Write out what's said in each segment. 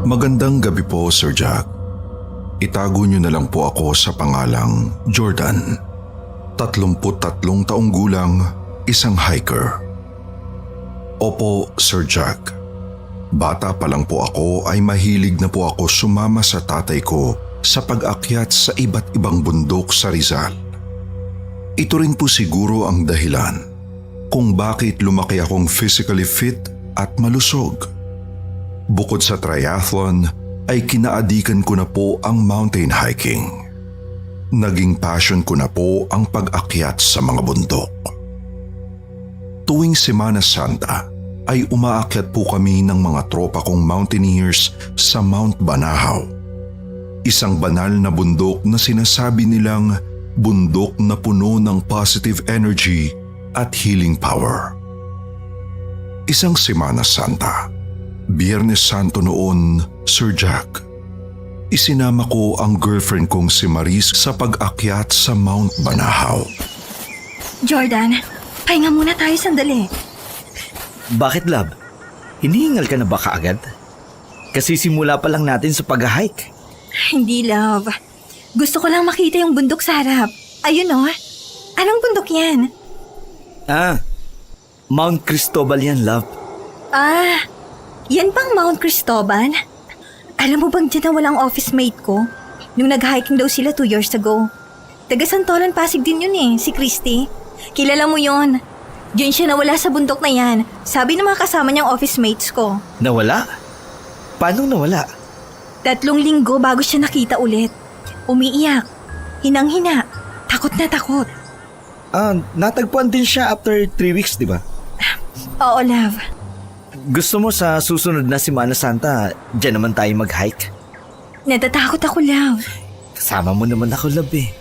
Magandang gabi po, Sir Jack. Itago niyo na lang po ako sa pangalang Jordan. 33 taong gulang, isang hiker. Opo, Sir Jack. Bata pa lang po ako ay mahilig na po ako sumama sa tatay ko sa pag-akyat sa iba't ibang bundok sa Rizal. Ito rin po siguro ang dahilan kung bakit lumaki akong physically fit at malusog. Bukod sa triathlon, ay kinaadikan ko na po ang mountain hiking. Naging passion ko na po ang pag-akyat sa mga bundok. Tuwing Semana Santa ay umaakyat po kami ng mga tropa kong mountaineers sa Mount Banahaw. Isang banal na bundok na sinasabi nilang bundok na puno ng positive energy at healing power. Isang Semana Santa, Biyernes Santo noon, Sir Jack. Isinama ko ang girlfriend kong si Maris sa pag-akyat sa Mount Banahaw. Jordan, pahinga muna tayo sandali. Bakit, love? Hinihingal ka na ba kaagad? Kasi simula pa lang natin sa pag-hike. Hindi, love. Gusto ko lang makita yung bundok sa harap. Ayun oh. Anong bundok yan? Mount Cristobal yan, love. Yan bang Mount Cristobal? Alam mo bang dyan na walang office mate ko? Nung nag-hiking daw sila 2 years ago. Taga Santolan, Pasig din yun si Christy. Kilala mo yun. Diyan siya nawala sa bundok na yan. Sabi ng mga kasama niyang office mates ko. Nawala? Paano nawala? 3 linggo bago siya nakita ulit. Umiiyak. Hinang-hina. Takot na takot. Natagpuan din siya after 3 weeks, di ba? Oo, love. Gusto mo sa susunod na Semana Santa, dyan naman tayo mag-hike? Natatakot ako, love. Kasama mo naman ako, love eh.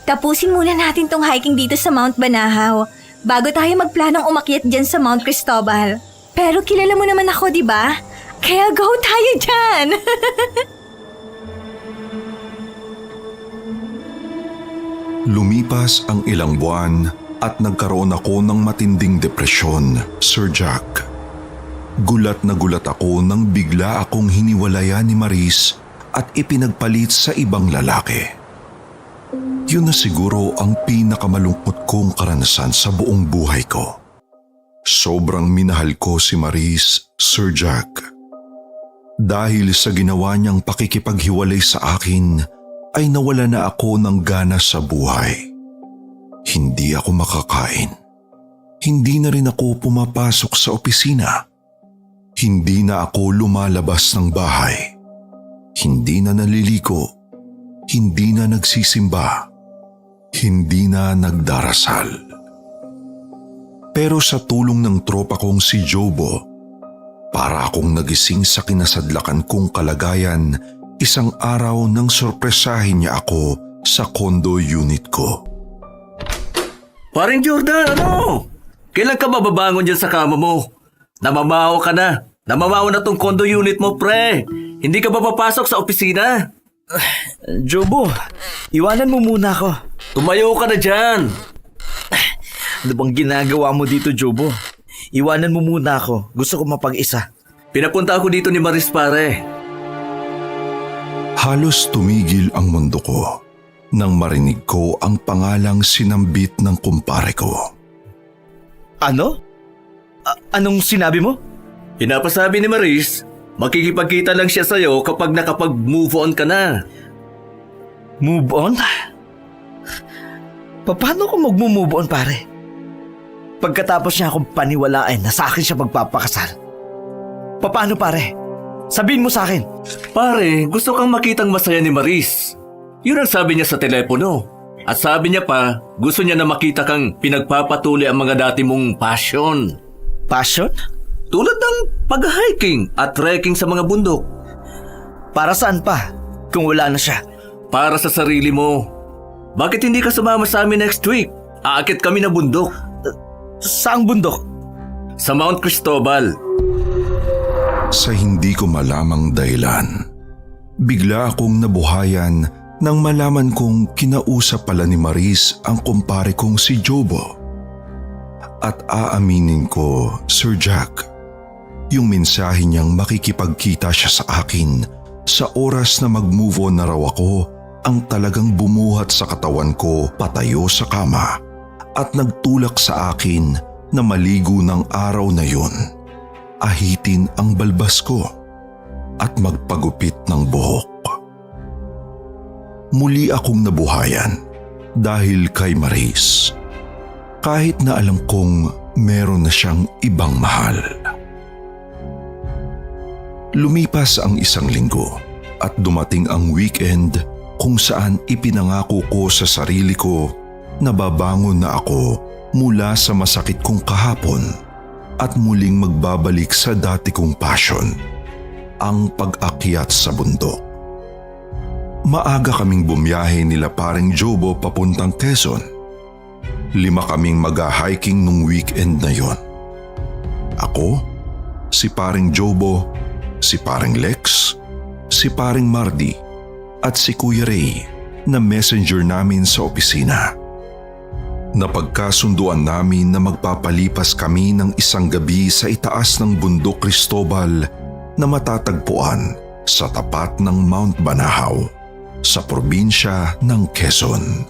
Tapusin muna natin tong hiking dito sa Mount Banahaw bago tayo magplanong umakyat dyan sa Mount Cristobal. Pero kilala mo naman ako, di ba? Kaya go tayo dyan! Lumipas ang ilang buwan at nagkaroon ako ng matinding depresyon, Sir Jack. Gulat na gulat ako nang bigla akong hiniwalayan ni Maris at ipinagpalit sa ibang lalaki. Yun na siguro ang pinakamalungkot kong karanasan sa buong buhay ko. Sobrang minahal ko si Maris, Sir Jack. Dahil sa ginawa niyang pakikipaghiwalay sa akin, ay nawala na ako ng gana sa buhay. Hindi ako makakain. Hindi na rin ako pumapasok sa opisina. Hindi na ako lumalabas ng bahay. Hindi na naliligo. Hindi na nagsisimba. Hindi na nagdarasal. Pero sa tulong ng tropa kong si Jobo, para akong nagising sa kinasadlakan kong kalagayan, isang araw nang sorpresahin niya ako sa condo unit ko. Paring Jordan, ano? Kailan ka mababangon dyan sa kama mo? Namamaho ka na. Namamaho na tong condo unit mo, pre. Hindi ka ba papasok sa opisina? Jobo, iwanan mo muna ako. Tumayo ka na dyan. Ano bang ginagawa mo dito, Jobo? Iwanan mo muna ako. Gusto ko mapag-isa. Pinapunta ako dito ni Maris, pare. Halos tumigil ang mundo ko nang marinig ko ang pangalang sinambit ng kumpare ko. Ano? Anong sinabi mo? Pinapasabi ni Maris, makikipagkita lang siya sa'yo kapag nakapag-move on ka na. Move on? Paano ko mag-move on, pare? Pagkatapos niya akong paniwalaan na sa akin siya magpapakasal. Paano, pare? Sabihin mo sa akin. Pare, gusto kang makitang masaya ni Maris. Yun ang sabi niya sa telepono. At sabi niya pa, gusto niya na makita kang pinagpapatuloy ang mga dati mong passion. Passion? Tulad ng pag-hiking at trekking sa mga bundok. Para saan pa? Kung wala na siya. Para sa sarili mo. Bakit hindi ka sumama sa amin next week? Aakit kami na bundok. Saang bundok? Sa Mount Cristobal. Sa hindi ko malamang dahilan, bigla akong nabuhayan nang malaman kong kinausap pala ni Maris ang kumpare kong si Jobo. At aaminin ko, Sir Jack, Yung mensahe niyang makikipagkita siya sa akin sa oras na mag-move on na raw ako ang talagang bumuhat sa katawan ko patayo sa kama at nagtulak sa akin na maligo ng araw na yun. Ahitin ang balbas ko at magpagupit ng buhok. Muli akong nabuhayan dahil kay Maris. Kahit na alam kong meron na siyang ibang mahal. Lumipas ang isang linggo at dumating ang weekend kung saan ipinangako ko sa sarili ko na babangon na ako mula sa masakit kong kahapon at muling magbabalik sa dati kong passion, ang pag-akyat sa bundok. Maaga kaming bumiyahe nila paring Jobo papuntang Quezon. 5 kaming mag-hiking nung weekend na yon. Ako, si paring Jobo, si paring Lex, si paring Mardy, at si Kuya Ray na messenger namin sa opisina. Napagkasunduan namin na magpapalipas kami ng isang gabi sa itaas ng bundok Cristobal na matatagpuan sa tapat ng Mount Banahaw sa probinsya ng Quezon.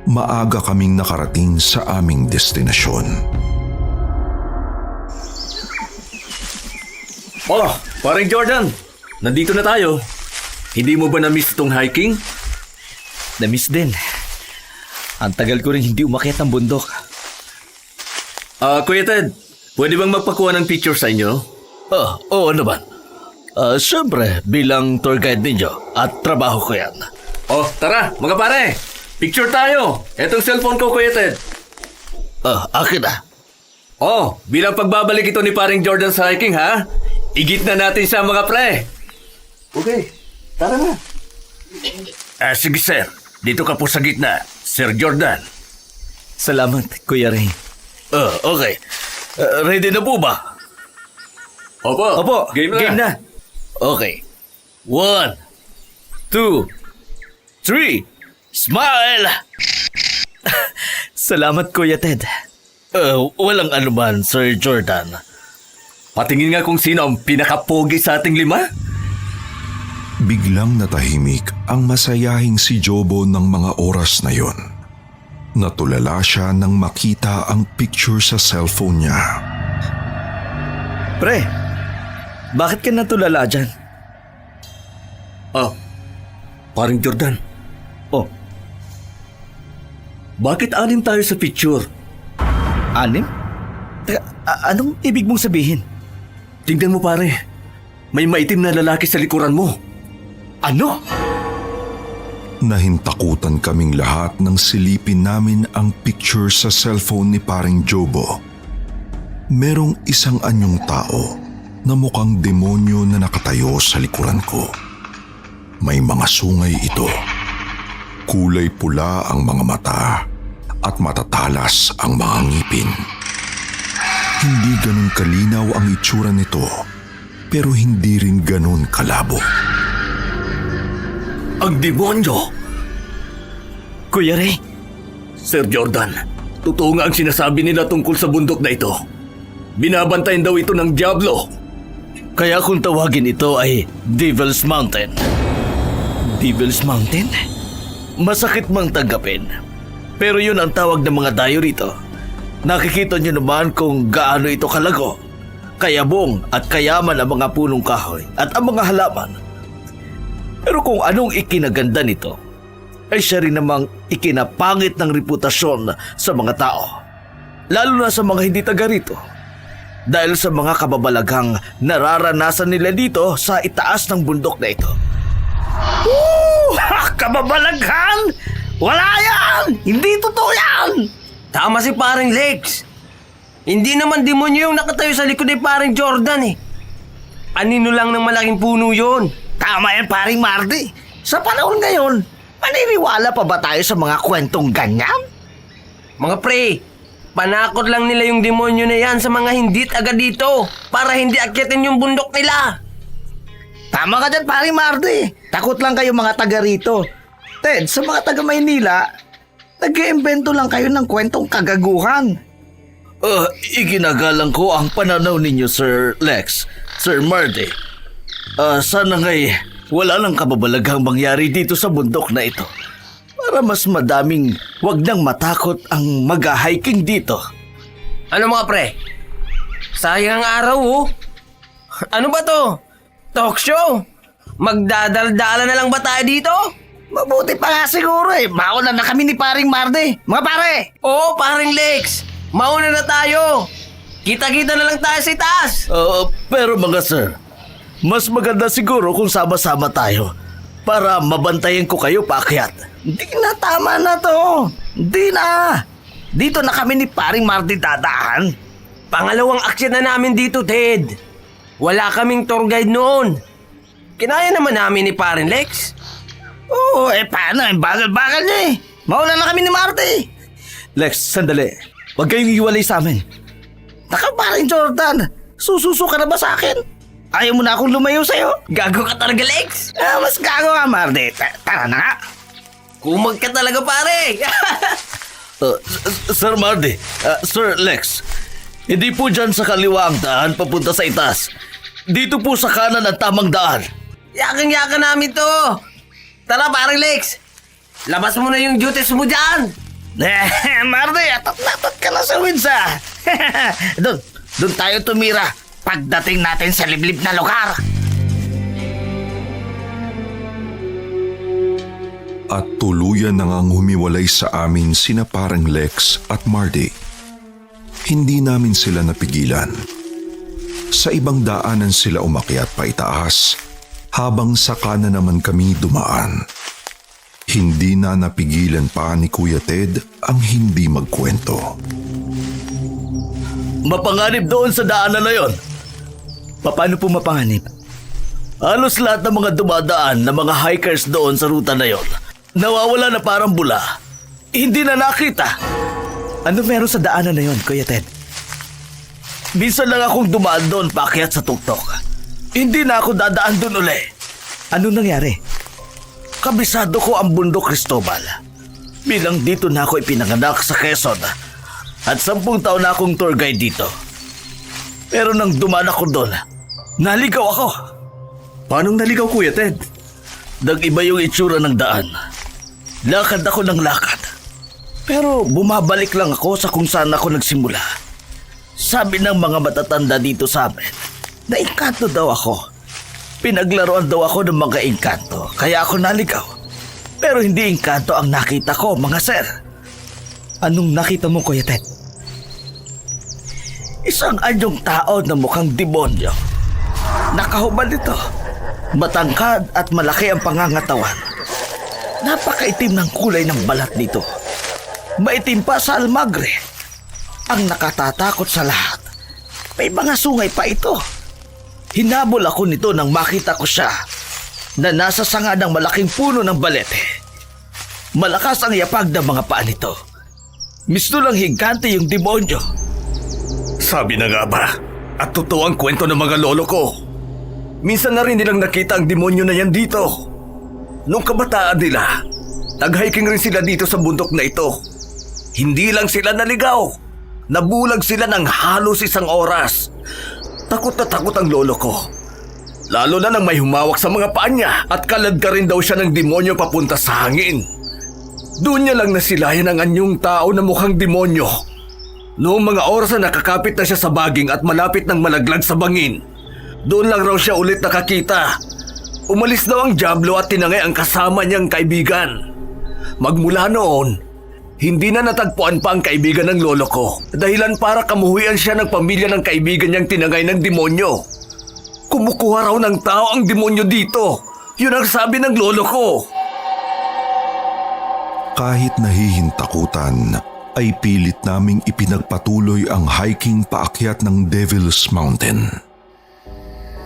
Maaga kaming nakarating sa aming destinasyon. Oh, paring Jordan, nandito na tayo. Hindi mo ba na-miss itong hiking? Na-miss din. Ang tagal ko rin hindi umakyat ng bundok. Kuya Ted, pwede bang magpakuha ng picture sa inyo? Oo naman. Siyempre, bilang tour guide ninyo at trabaho ko yan. Oh, tara, mga pare. Picture tayo. Etong cellphone ko, Kuya Ted. Akin na. Oh, bilang pagbabalik ito ni paring Jordan sa hiking, ha? Igit na natin siya, mga pre. Okay, tara na. Sige, sir. Dito ka po sa gitna, Sir Jordan. Salamat, Kuya Ray. Okay. Ready na po ba? Opo, game na. Okay. 1, 2, 3. Smile! Salamat, Kuya Ted. Walang anuman, Sir Jordan. Patingin nga kung sino ang pinakapogi sa ating 5. Biglang natahimik ang masayahing si Jobo ng mga oras na yon. Natulala siya nang makita ang picture sa cellphone niya. Pre, bakit ka natulala dyan? Paring Jordan. Oh, Bakit 6 tayo sa picture? 6? Teka, anong ibig mong sabihin? Tingnan mo, pare. May maitim na lalaki sa likuran mo. Ano? Nahintakutan kaming lahat nang silipin namin ang picture sa cellphone ni paring Jobo. Merong isang anyong tao na mukhang demonyo na nakatayo sa likuran ko. May mga sungay ito. Kulay pula ang mga mata at matatalas ang mga ngipin. Hindi ganun kalinaw ang itsura nito, pero hindi rin ganun kalabo. Ang demonyo! Kuya Ray, Sir Jordan, totoo nga ang sinasabi nila tungkol sa bundok na ito. Binabantayan daw ito ng Diablo. kaya kung tawagin ito ay Devil's Mountain. Devil's Mountain? Masakit mang tanggapin. Pero yun ang tawag ng mga dayo rito. Nakikita niyo naman kung gaano ito kalago. Kayabong at kayaman ang mga punong kahoy at ang mga halaman. Pero kung anong ikinaganda nito, ay siya rin namang ikinapangit ng reputasyon sa mga tao. Lalo na sa mga hindi taga rito. Dahil sa mga kababalaghang nararanasan nila dito sa itaas ng bundok na ito. Kababalaghan! Wala yan! Hindi totoo yan! Tama si paring Lex. Hindi naman demonyo yung nakatayo sa likod ni paring Jordan eh. Anino lang ng malaking puno yon. Tama yan, paring Mardy. Sa panahon ngayon, maniniwala pa ba tayo sa mga kwentong ganyan? Mga pre, panakot lang nila yung demonyo na yan sa mga hindi taga dito para hindi akyatin yung bundok nila. Tama ka dyan, paring Mardy. Takot lang kayo mga taga rito. Ted, sa mga taga Maynila, nag-iimbento lang kayo ng kwentong kagaguhan. Iginagalang ko ang pananaw ninyo, Sir Lex, Sir Marty. Sana nga'y wala lang kababalaghang mangyari dito sa bundok na ito. Para mas madaming wag nang matakot ang mag-hiking dito. Ano mga pre? Sayang ang araw oh. Ano ba to? Talk show? Magdadaldala na lang ba tayo dito? Mabuti pa nga siguro Mauna na kami ni paring Marty. Mga pare! Oo, paring Lex. Mauna na tayo. Kita-kita na lang tayo sa itaas. Pero mga sir, mas maganda siguro kung sama-sama tayo para mabantayan ko kayo paakyat. Hindi na, tama na to. Hindi na. Dito na kami ni paring Marty dadaan. Pangalawang aksyon na namin dito, Ted. Wala kaming tour guide noon. Kinaya naman namin ni paring Lex. Oo, paano? Bagal-bagal niya Mauna na kami ni Marty. Lex, sandali. Huwag kayong iwalay sa amin. Paring Jordan, sususo ka na ba sa akin? Ayaw mo na akong lumayo sa'yo? Gago ka talaga, Lex. Mas gago ka, Marty. Tara na nga. Kumag ka talaga, pare. Sir Marty, Sir Lex, hindi po dyan sa kaliwa ang daan papunta sa itaas. Dito po sa kanan ang tamang daan. Yakang-yakan namin to. Tara, paring Lex. Labas mo na yung duties mo dyan. Marty, atat-natat ka na sa winsa. Doon tayo tumira pagdating natin sa liblib na lugar. At tuluyan na ngang humiwalay sa amin sina parang Lex at Marty. Hindi namin sila napigilan. Sa ibang daanan sila umakyat pa itaas, habang sa kanan naman kami dumaan. Hindi na napigilan pa ni Kuya Ted ang hindi magkwento. Mapanganib doon sa daanan na yon. Paano po mapanganib? Halos lahat ng mga dumadaan na mga hikers doon sa ruta na yon nawawala na parang bula. Hindi na nakita. Ano meron sa daanan na yon, Kuya Ted? Minsan lang akong dumaan doon paakyat sa tuktok. Hindi na ako dadaan doon uli. Ano nangyari? Kabisado ko ang bundok Cristobal. Bilang dito na ako ipinanganak sa Quezon at 10 taon na akong tour guide dito. Pero nang dumaan ako doon, naligaw ako. Paano naligaw, Kuya Ted? Nag-iba yung itsura ng daan. Lakad ako ng lakad. Pero bumabalik lang ako sa kung saan ako nagsimula. Sabi ng mga matatanda dito sa amin, naingkanto daw ako. Pinaglaruan daw ako ng mga engkanto, kaya ako naligaw. Pero hindi engkanto ang nakita ko, mga sir. Anong nakita mo, Kuya Ted? Isang anyong tao na mukhang demonyo. Nakahubad ito. Matangkad at malaki ang pangangatawan. Napakaitim ng kulay ng balat nito. Maitim pa sa almagre. Ang nakatatakot sa lahat, may mga sungay pa ito. Hinabol ako nito nang makita ko siya na nasa sanga ng malaking puno ng balete. Malakas ang yapag ng mga paa nito. Misto lang higante yung demonyo. Sabi na nga ba? At totoo ang kwento ng mga lolo ko. Minsan na rin nilang nakita ang demonyo na yan dito. Nung kabataan nila, nag-hiking rin sila dito sa bundok na ito. Hindi lang sila naligaw. Nabulag sila ng halos 1 oras. Takot na takot ang lolo ko. Lalo na nang may humawak sa mga paa niya at kalad ka rin daw siya ng demonyo papunta sa hangin. Doon niya lang nasilayan ang anyong tao na mukhang demonyo. Noong mga oras na nakakapit na siya sa baging at malapit ng malaglag sa bangin, doon lang raw siya ulit nakakita. Umalis daw ang diablo at tinangay ang kasama niyang kaibigan. Magmula noon, hindi na natagpuan pa ang kaibigan ng lolo ko. Dahilan para kamuhian siya ng pamilya ng kaibigan niyang tinangay ng demonyo. Kumukuha raw ng tao ang demonyo dito. Yun ang sabi ng lolo ko. Kahit nahihintakutan, ay pilit naming ipinagpatuloy ang hiking paakyat ng Devil's Mountain.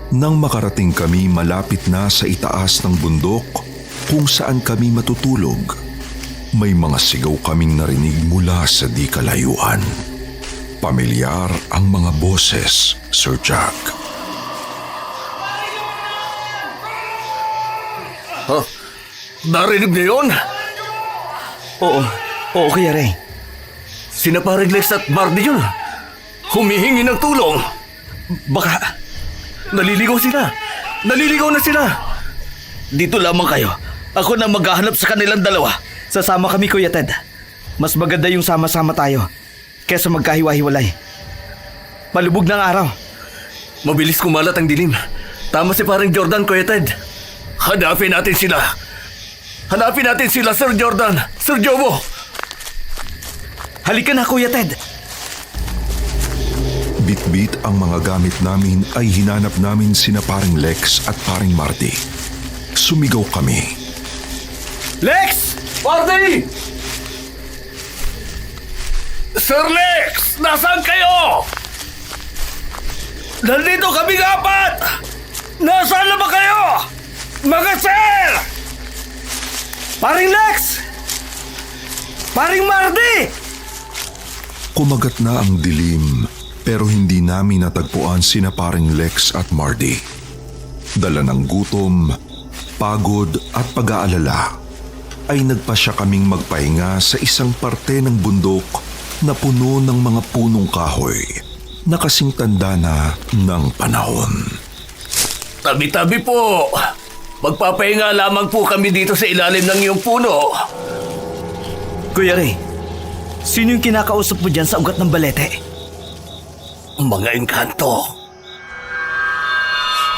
Nang makarating kami malapit na sa itaas ng bundok kung saan kami matutulog, may mga sigaw kaming narinig mula sa di kalayuan. Pamilyar ang mga boses, Sir Jack. Narinig niyo yun? Oo, Kuya Ray. Sina paring Lex at Marty yun. humihingi ng tulong. Baka naliligaw sila. Naliligaw na sila. Dito lamang kayo. Ako na maghahanap sa kanilang dalawa. Sasama kami, Kuya Ted. Mas maganda yung sama-sama tayo kesa magkahiwa-hiwalay. Palubog ng araw. Mabilis kumalat ang dilim. Tama si parang Jordan, Kuya Ted. Hanapin natin sila. Hanapin natin sila, Sir Jordan. Sir Jobo. Halika na, Kuya Ted. Bitbit ang mga gamit namin ay hinanap namin sina paring Lex at paring Marty. Sumigaw kami. Lex! Marty! Sir Lex! Nasaan kayo? Nandito kami apat! Nasaan na ba kayo? Mga sir! Paring Lex! Paring Marty! Kumagat na ang dilim pero hindi namin natagpuan sina paring Lex at Marty. Dala ng gutom, pagod at pag-aalala ay nagpasya kaming magpahinga sa isang parte ng bundok na puno ng mga punong kahoy na kasing tanda na ng panahon. Tabi-tabi po. Magpapahinga lamang po kami dito sa ilalim ng iyong puno. Kuya Ray, sino yung kinakausap mo dyan sa ugat ng balete? Mga engkanto.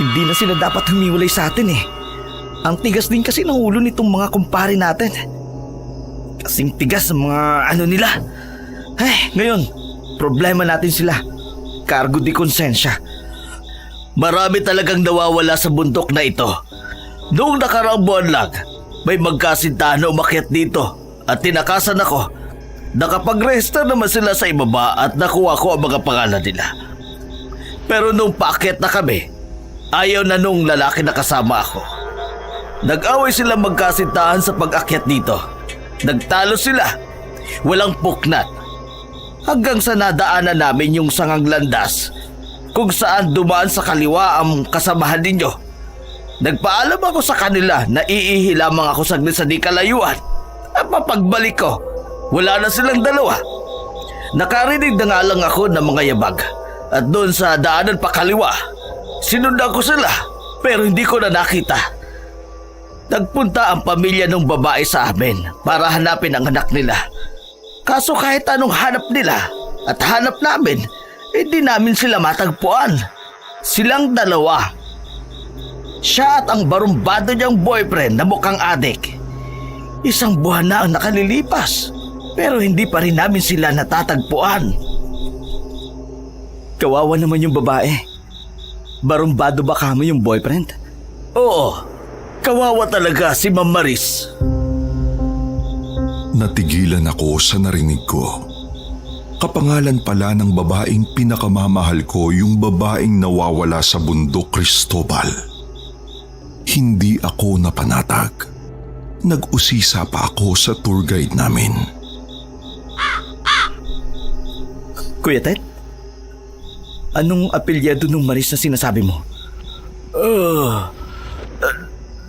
Hindi na sila dapat humiwalay sa atin eh. Ang tigas din kasi ng ulo nitong mga kumpare natin. Kasing tigas ng mga ano nila. Ay, ngayon, problema natin sila. Cargo di konsensya. Marami talagang nawawala sa bundok na ito. Noong nakaraang buwan lang, may magkasintahan na umakyat dito at tinakasan ako. Nakapag-register naman sila sa ibaba at nakuha ko ang mga pangalan nila. Pero nung paakyat na kami, ayaw na nung lalaki na kasama ako. Nag-away sila magkasintahan sa pag-akyat dito. Nagtalo sila. Walang puknat. Hanggang sa nadaanan namin yung sangang landas kung saan dumaan sa kaliwa ang kasamahan ninyo. Nagpaalam ako sa kanila na iihi lamang ako saglit sa di kalayuan. At papagbalik ko, wala na silang dalawa. Nakarinig na nga lang ako ng mga yabag. At doon sa daanan pa kaliwa, sinundan ko sila pero hindi ko na nakita. Nagpunta ang pamilya ng babae sa amin para hanapin ang anak nila. Kaso kahit anong hanap nila at hanap namin, hindi namin sila matagpuan. Silang dalawa. Siya at ang barumbado niyang boyfriend na mukhang adik. Isang buwan na ang nakalilipas, pero hindi pa rin namin sila natatagpuan. Kawawa naman yung babae. Barumbado ba kamo yung boyfriend? Oo, kawawa talaga si Ma'am Maris. Natigilan ako sa narinig ko. Kapangalan pala ng babaeng pinakamamahal ko yung babaeng nawawala sa bundok Cristobal. Hindi ako napanatag. Nag-usisa pa ako sa tour guide namin. Kuya Ted? Anong apelyado nung Maris na sinasabi mo?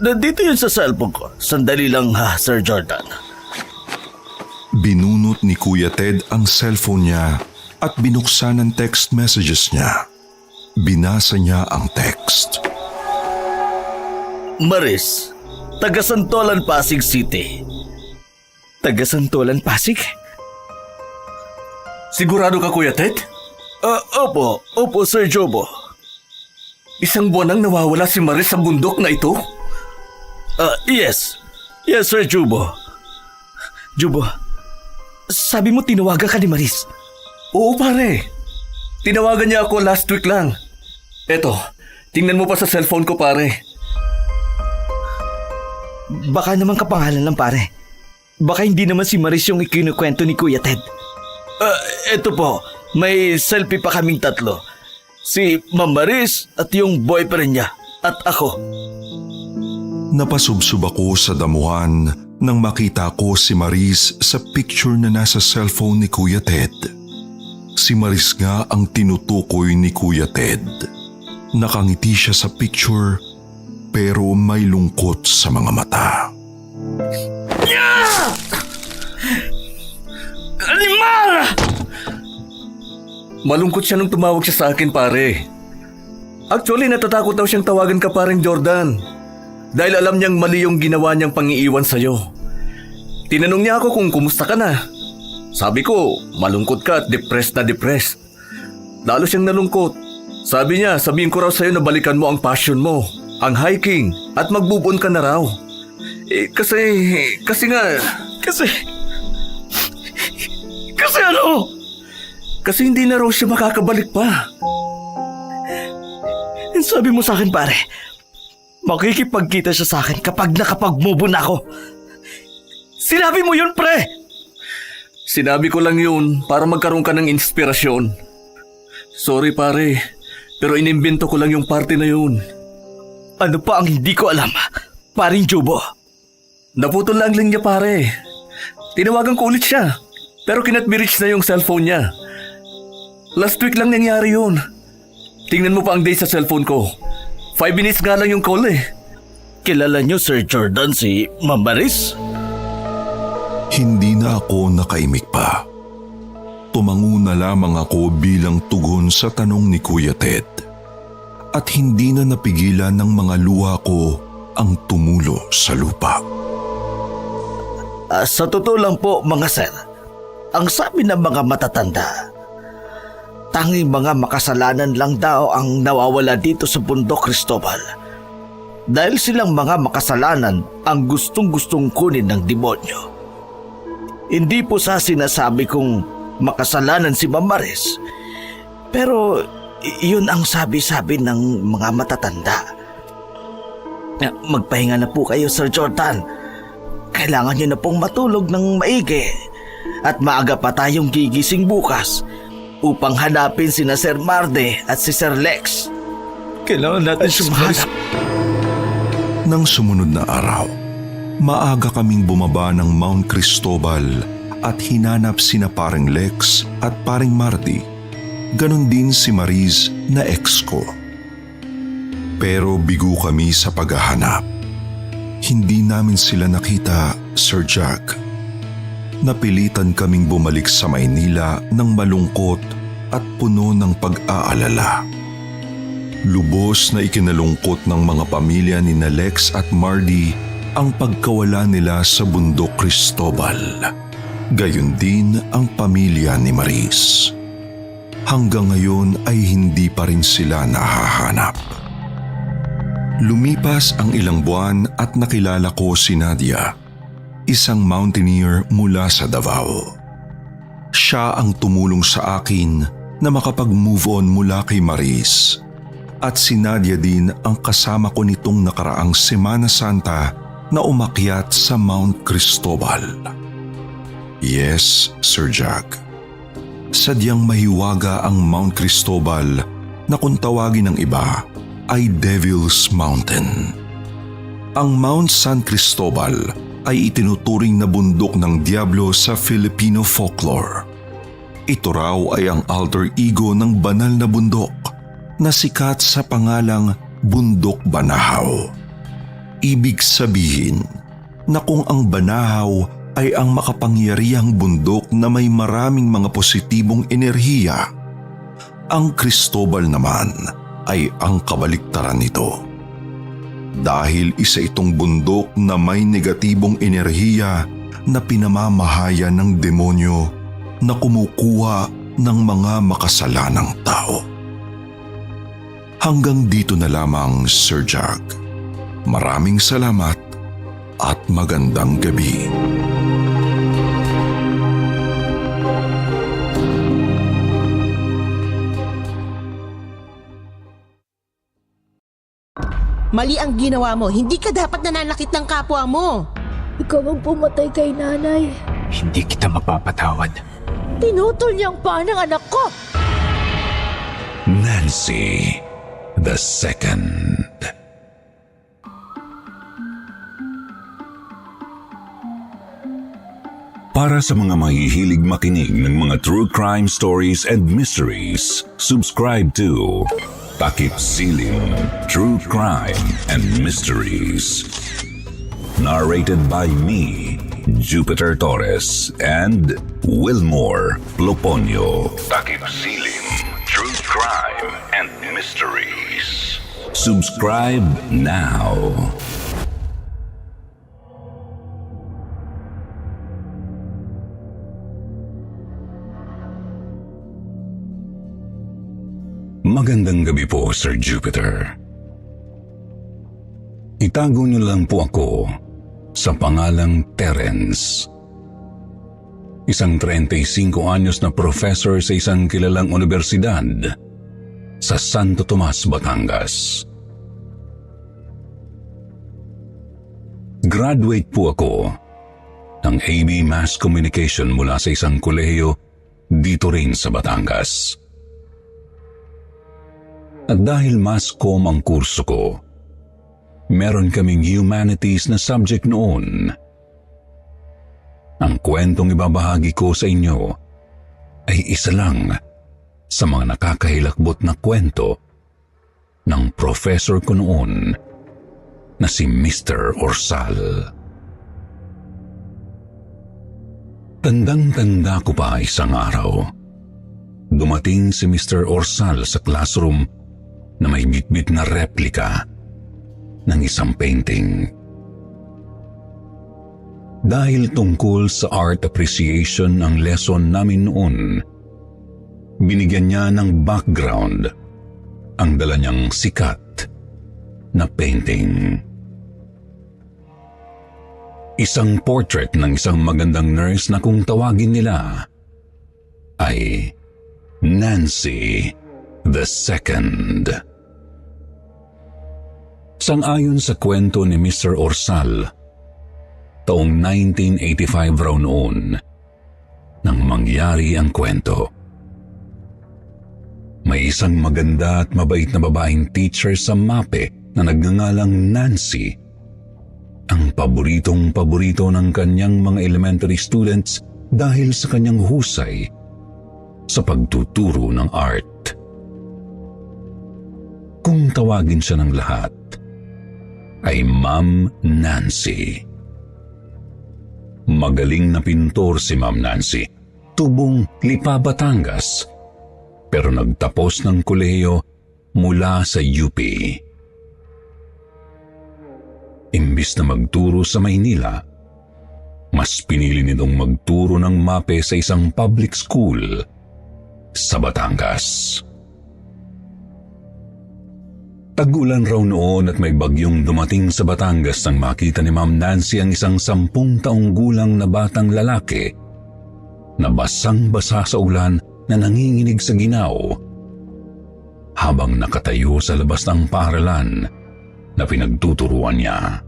Nandito yun sa cellphone ko. Sandali lang ha, Sir Jordan. Binunot ni Kuya Ted ang cellphone niya at binuksan ang text messages niya. Binasa niya ang text. Maris, taga Santolan, Pasig City. Taga Santolan, Pasig? Sigurado ka, Kuya Ted? Opo, Sir Jobo. Isang buwan nang nawawala si Maris sa bundok na ito? Yes, Sir Jobo. Jobo, sabi mo tinawagan ka ni Maris? Oo, pare. Tinawagan niya ako last week lang. Eto, tingnan mo pa sa cellphone ko, pare. Baka naman kapangalan lang, pare. Baka hindi naman si Maris yung ikinukwento ni Kuya Ted. Eto po, may selfie pa kaming tatlo. Si Ma'am Maris at yung boyfriend niya at ako. Napasubsob ako sa damuhan nang makita ko si Maris sa picture na nasa cellphone ni Kuya Ted. Si Maris nga ang tinutukoy ni Kuya Ted. Nakangiti siya sa picture pero may lungkot sa mga mata. Animal! Malungkot siya nung tumawag siya sa akin, pare. Actually, natatakot daw siyang tawagan ka, paring Jordan. Dahil alam niyang mali yung ginawa niyang pangiiwan sa'yo. Tinanong niya ako kung kumusta ka na. Sabi ko, malungkot ka at depressed na depressed. Lalo siyang nalungkot. Sabi niya, sabihin ko raw sa'yo na balikan mo ang passion mo, ang hiking, at mag-move on ka na raw. Kasi ano? Kasi hindi na raw siya makakabalik pa. Sabi mo sa akin, pare, makikipagkita siya sa akin kapag nakapag-move on ako. Sinabi mo yun, pre! Sinabi ko lang yun para magkaroon ka ng inspirasyon. Sorry pare, pero inimbento ko lang yung parte na yun. Ano pa ang hindi ko alam, paring Jobo? Naputol lang linya pare. Tinawagan ko ulit siya, pero kinat-reach na yung cellphone niya. Last week lang nangyari yun. Tingnan mo pa ang date sa cellphone ko. 5 minutes nga lang yung call eh. Kilala niyo, Sir Jordan, si Ma'am Maris? Hindi na ako nakaimik pa. Tumango na lamang ako bilang tugon sa tanong ni Kuya Ted. At hindi na napigilan ng mga luha ko ang tumulo sa lupa. Sa totoo lang po, mga sir, ang sabi ng mga matatanda, tanging mga makasalanan lang daw ang nawawala dito sa bundok Cristobal. Dahil silang mga makasalanan ang gustong-gustong kunin ng demonyo. Hindi po sa sinasabi kong makasalanan si Ma'am Maris, pero yun ang sabi-sabi ng mga matatanda. Magpahinga na po kayo, Sir Jordan. Kailangan niyo na pong matulog ng maigi at maaga pa tayong gigising bukas upang hanapin sina Sir Marde at si Sir Lex. Kailangan natin sumahanap. Nang sumunod na araw, maaga kaming bumaba ng Mount Cristobal at hinanap sina paring Lex at paring Marty. Ganon din si Mariz na ex ko. Pero bigo kami sa paghahanap. Hindi namin sila nakita, Sir Jack. Napilitan kaming bumalik sa Maynila ng malungkot at puno ng pag-aalala. Lubos na ikinalungkot ng mga pamilya ni Lex at Mardy ang pagkawala nila sa bundok Cristobal. Gayon din ang pamilya ni Maris. Hanggang ngayon ay hindi pa rin sila nahahanap. Lumipas ang ilang buwan at nakilala ko si Nadia, isang mountaineer mula sa Davao. Siya ang tumulong sa akin na makapag-move on mula kay Maris. At si Nadia din ang kasama ko nitong nakaraang Semana Santa na umakyat sa Mount Cristobal. Yes, Sir Jack. Sadyang mahiwaga ang Mount Cristobal na kung tawagin ng iba ay Devil's Mountain. Ang Mount San Cristobal ay itinuturing na bundok ng Diablo sa Filipino folklore. Ito raw ay ang alter ego ng banal na bundok na sikat sa pangalang Bundok Banahaw. Ibig sabihin na kung ang Banahaw ay ang makapangyarihang bundok na may maraming mga positibong enerhiya, ang Cristobal naman ay ang kabaliktaran nito. Dahil isa itong bundok na may negatibong enerhiya na pinamamahaya ng demonyo na kumukuha ng mga makasalanang tao. Hanggang dito na lamang, Sir Jack. Maraming salamat at magandang gabi. Mali ang ginawa mo. Hindi ka dapat nananakit ng kapwa mo. Ikaw ang pumatay kay nanay. Hindi kita mapapatawad. Tinutol niya ang paa ng anak ko. Nancy the Second. Para sa mga mahihilig makinig ng mga true crime stories and mysteries, subscribe to Takip Silim True Crime and Mysteries. Narrated by me, Jupiter Torres and Wilmore Loponio. Takip Silim Crime and Mysteries. Subscribe now. Magandang gabi po, Sir Jupiter. Itago niyo lang po ako sa pangalang Terence. Isang 35 anyos na professor sa isang kilalang universidad sa Santo Tomas, Batangas. Graduate po ako ng AB Mass Communication mula sa isang kolehiyo dito rin sa Batangas. At dahil Mass Comm ang kurso ko, meron kaming humanities na subject noon. Ang kwentong ibabahagi ko sa inyo ay isa lang sa mga nakakahilakbot na kwento ng professor ko noon na si Mr. Orsal. Tandang-tanda ko pa isang araw. Dumating si Mr. Orsal sa classroom na may bitbit na replika ng isang painting. Dahil tungkol sa art appreciation ang lesson namin noon, binigyan niya ng background ang dala niyang sikat na painting. Isang portrait ng isang magandang nurse na kung tawagin nila ay Nancy the Second. Sang-ayon sa kwento ni Mr. Orsal, taong 1985 raw noon nang mangyari ang kwento. May isang maganda at mabait na babaeng teacher sa MAPE na nagngangalang Nancy, ang paboritong-paborito ng kanyang mga elementary students dahil sa kanyang husay sa pagtuturo ng art. Kung tawagin siya ng lahat, ay Ma'am Nancy. Magaling na pintor si Ma'am Nancy, tubong Lipa, Batangas, pero nagtapos ng kolehiyo mula sa UP. Imbis na magturo sa Maynila, mas pinili nitong magturo ng MAPE sa isang public school sa Batangas. Tag-ulan raw noon at may bagyong dumating sa Batangas nang makita ni Ma'am Nancy ang isang 10 taong gulang na batang lalaki na basang-basa sa ulan na nanginginig sa ginaw habang nakatayo sa labas ng paaralan na pinagtuturuan niya.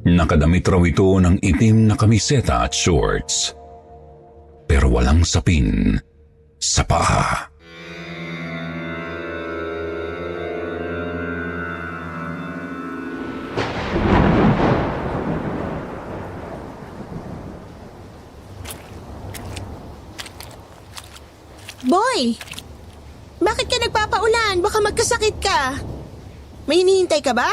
Nakadamit raw ito ng itim na kamiseta at shorts, pero walang sapin sa paa. Boy! Bakit ka nagpapaulan? Baka magkasakit ka. May hinihintay ka ba?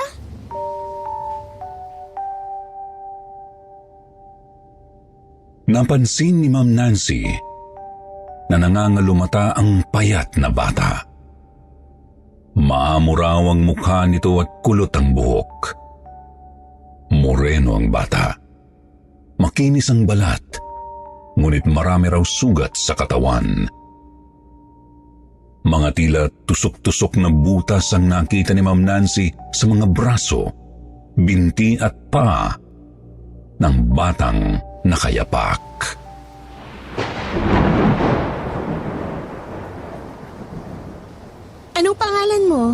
Napansin ni Ma'am Nancy na nangangalumata ang payat na bata. Maamuraw ang mukha nito at kulot ang buhok. Moreno ang bata. Makinis ang balat, ngunit marami raw sugat sa katawan. Mga tila tusok-tusok na butas ang nakita ni Ma'am Nancy sa mga braso, binti at paa ng batang nakayapak. Anong pangalan mo?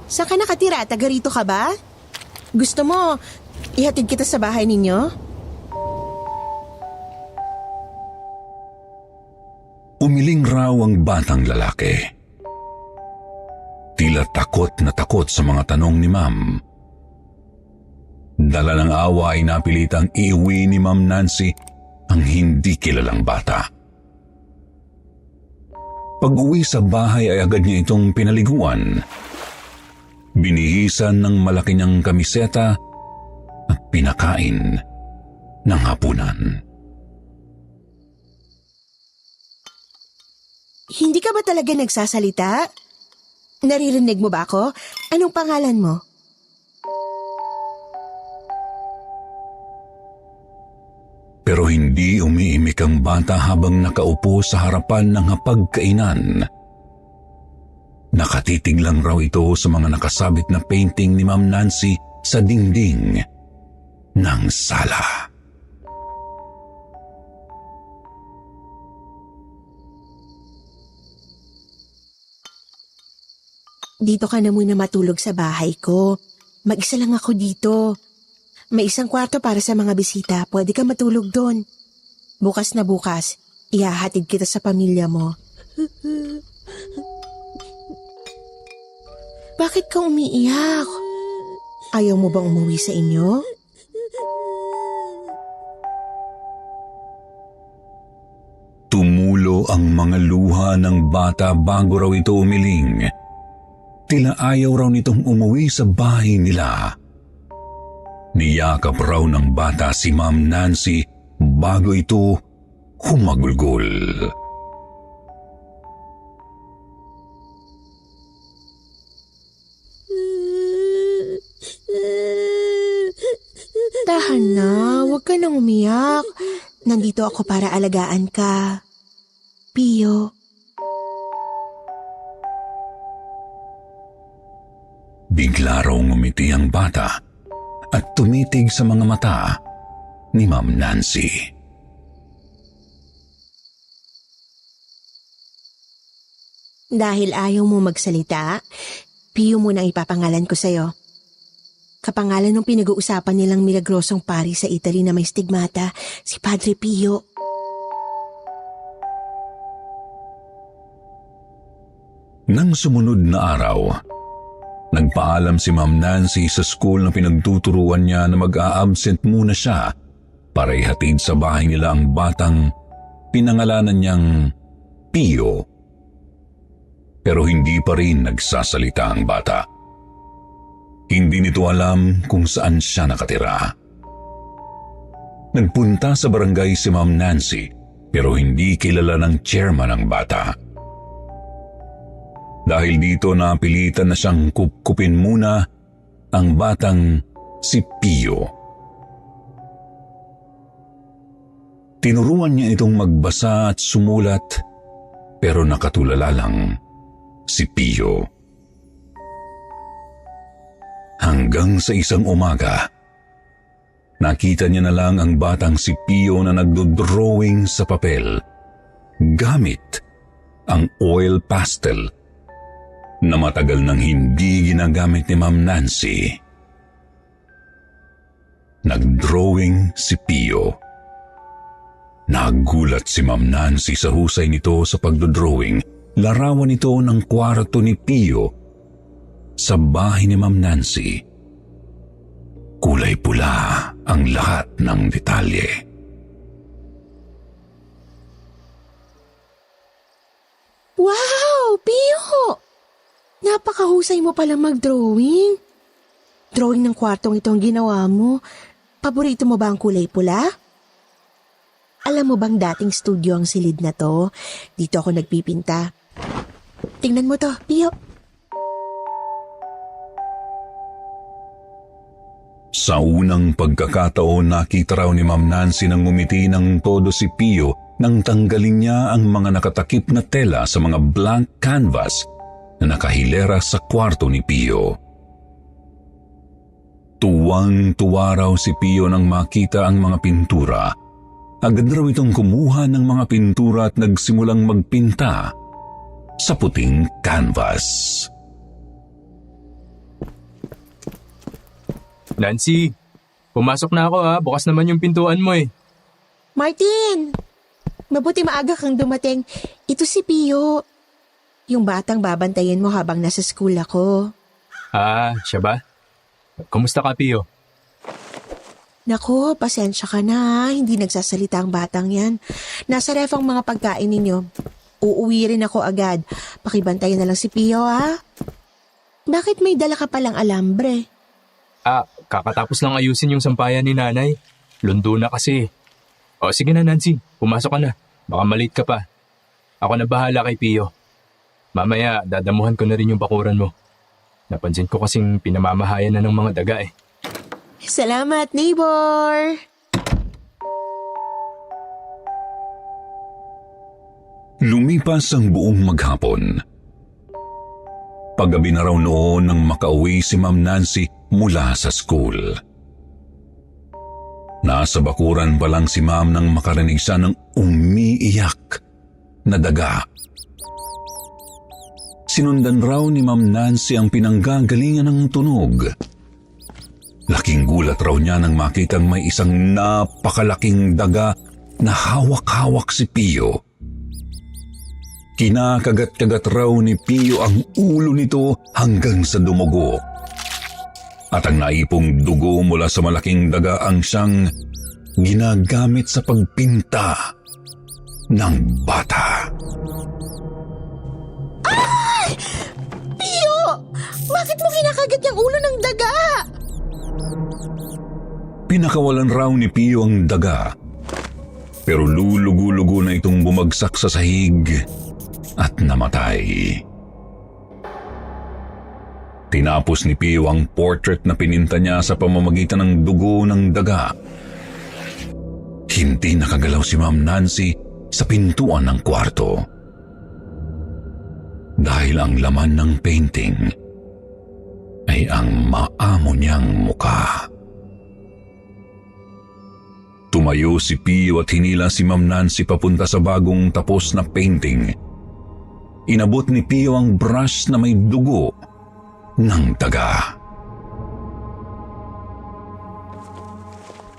Saan ka nakatira? Taga rito ka ba? Gusto mo, ihatid kita sa bahay ninyo? Umiling raw ang batang lalaki. Tila takot na takot sa mga tanong ni Ma'am. Dala ng awa ay napilitang iuwi ni Ma'am Nancy ang hindi kilalang bata. Pag-uwi sa bahay ay agad niya itong pinaliguan. Binihisan ng malaki niyang kamiseta at pinakain ng hapunan. Hindi ka ba talaga nagsasalita? Naririnig mo ba ako? Anong pangalan mo? Pero hindi umiimik ang bata habang nakaupo sa harapan ng hapagkainan. Nakatitig lang raw ito sa mga nakasabit na painting ni Ma'am Nancy sa dingding ng sala. Dito ka na muna matulog sa bahay ko. Mag-isa lang ako dito. May isang kwarto para sa mga bisita. Pwede ka matulog doon. Bukas na bukas, ihahatid kita sa pamilya mo. Bakit ka umiiyak? Ayaw mo bang umuwi sa inyo? Tumulo ang mga luha ng bata bago raw ito umiling. Tila ayaw raw nitong umuwi sa bahay nila. Niyakap raw ng bata si Ma'am Nancy bago ito humagulgol. Tahan na, huwag ka nang umiyak. Nandito ako para alagaan ka. Pio. Bigla raw ngumiti ang bata at tumitig sa mga mata ni Ma'am Nancy. Dahil ayaw mo magsalita, Pio muna ang ipapangalan ko sa'yo. Kapangalan ng pinag-uusapan nilang milagrosong pari sa Italy na may stigmata, si Padre Pio. Nang sumunod na araw, nagpaalam si Ma'am Nancy sa school na pinagtuturuan niya na mag-a-absent muna siya para ihatid sa bahay nila ang batang pinangalanan niyang Pio. Pero hindi pa rin nagsasalita ang bata. Hindi nito alam kung saan siya nakatira. Nagpunta sa barangay si Ma'am Nancy pero hindi kilala ng chairman ang bata. Dahil dito napilitan na siyang kupkupin muna ang batang si Pio. Tinuruan niya itong magbasa at sumulat pero nakatulala lang si Pio. Hanggang sa isang umaga, nakita niya na lang ang batang si Pio na nagdodrawing sa papel gamit ang oil pastel na matagal nang hindi ginagamit ni Ma'am Nancy. Nagdrawing si Pio. Nagulat si Ma'am Nancy sa husay nito sa pagdodrawing. Larawan ito ng kwarto ni Pio sa bahay ni Ma'am Nancy. Kulay pula ang lahat ng detalye. Wow, Pio! Napakahusay mo palang mag-drawing. Drawing ng kwartong itong ginawa mo. Paborito mo ba ang kulay pula? Alam mo bang dating studio ang silid na to? Dito ako nagpipinta. Tingnan mo to, Pio. Sa unang pagkakataon, nakita raw ni Ma'am Nancy nang ngumiti ng todo si Pio nang tanggalin niya ang mga nakatakip na tela sa mga blank canvas na nakahilera sa kwarto ni Pio. Tuwang-tuwa raw si Pio nang makita ang mga pintura. Agad raw itong kumuha ng mga pintura at nagsimulang magpinta sa puting canvas. Nancy, pumasok na ako ha. Bukas naman yung pintuan mo eh. Martin! Mabuti maaga kang dumating. Ito si Pio. Yung batang babantayan mo habang nasa school ako. Ah, siya ba? Kumusta ka, Pio? Naku, pasensya ka na. Hindi nagsasalita ang batang yan. Nasa ref ang mga pagkain ninyo. Uuwi rin ako agad. Pakibantayan na lang si Pio, ha? Bakit may dala ka palang alambre? Ah, kakatapos lang ayusin yung sampayan ni nanay. Lundo na kasi. O sige na, Nancy. Pumasok ka na. Baka malate ka pa. Ako na bahala kay Pio. Mamaya, dadamuhan ko na rin yung bakuran mo. Napansin ko kasing pinamamahayan na ng mga daga eh. Salamat, neighbor! Lumipas ang buong maghapon. Paggabi na raw noon nang makauwi si Ma'am Nancy mula sa school. Nasa bakuran pa lang si Ma'am nang makarinig siya ng umiiyak na daga. Sinundan raw ni Ma'am Nancy ang pinanggagalingan ng tunog. Laking gulat raw niya nang makitang may isang napakalaking daga na hawak-hawak si Pio. Kinakagat-kagat raw ni Pio ang ulo nito hanggang sa dumugo. At ang naipong dugo mula sa malaking daga ang siyang ginagamit sa pagpinta ng bata. Ay! Pio! Bakit mo kinakagat yung ulo ng daga? Pinakawalan raw ni Pio ang daga. Pero lulugo-lugo na itong bumagsak sa sahig at namatay. Tinapos ni Pio ang portrait na pininta niya sa pamamagitan ng dugo ng daga. Hindi nakagalaw si Ma'am Nancy sa pintuan ng kwarto. Dahil ang laman ng painting ay ang maamo niyang mukha. Tumayo si Pio at hinila si Ma'am Nancy papunta sa bagong tapos na painting. Inabot ni Pio ang brush na may dugo ng daga.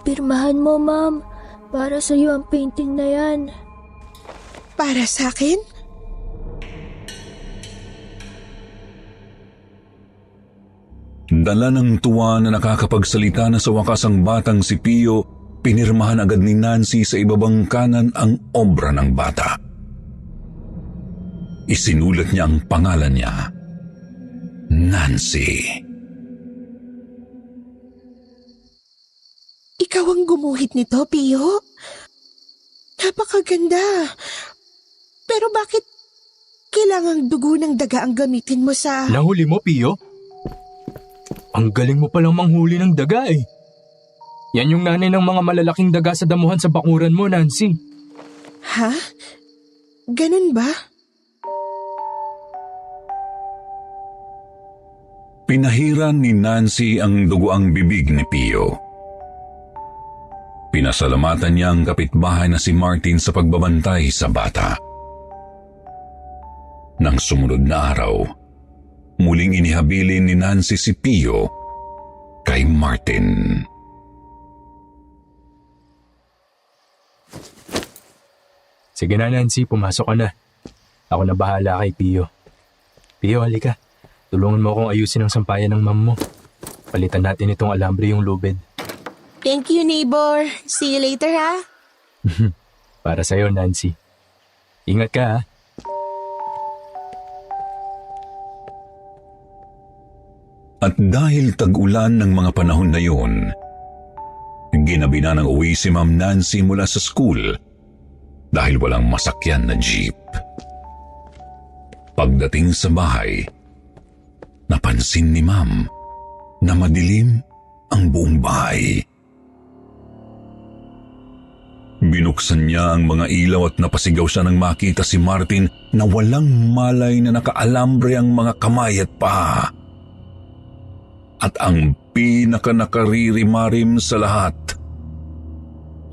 Pirmahan mo, Ma'am. Para sa'yo ang painting na yan. Para sa akin? Dala ng tuwa na nakakapagsalita na sa wakas ang batang si Pio, pinirmahan agad ni Nancy sa ibabang kanan ang obra ng bata. Isinulat niya ang pangalan niya, Nancy. Ikaw ang gumuhit nito, Pio? Napakaganda. Pero bakit kailangang dugo ng daga ang gamitin mo sa... Nahuli mo, Pio? Ang galing mo palang manghuli ng daga eh. Yan yung nanay ng mga malalaking daga sa damuhan sa bakuran mo, Nancy. Ha? Ganun ba? Pinahiran ni Nancy ang dugoang bibig ni Pio. Pinasalamatan niya ang kapitbahay na si Martin sa pagbabantay sa bata. Nang sumunod na araw, muling inihabilin ni Nancy si Pio kay Martin. Sige na, Nancy, pumasok ka na. Ako na bahala kay Pio. Pio, halika. Tulungan mo akong ayusin ang sampayan ng ma'am mo. Palitan natin itong alambre yung lubid. Thank you, neighbor. See you later, ha? Para sa'yo, Nancy. Ingat ka, ha? At dahil tag-ulan ng mga panahon na yun, ginabi na ng uwi si Ma'am Nancy mula sa school dahil walang masakyan na jeep. Pagdating sa bahay, napansin ni Ma'am na madilim ang buong bahay. Binuksan niya ang mga ilaw at napasigaw siya nang makita si Martin na walang malay na nakaalambre ang mga kamay at paa. At ang pinaka-nakaririmarim sa lahat,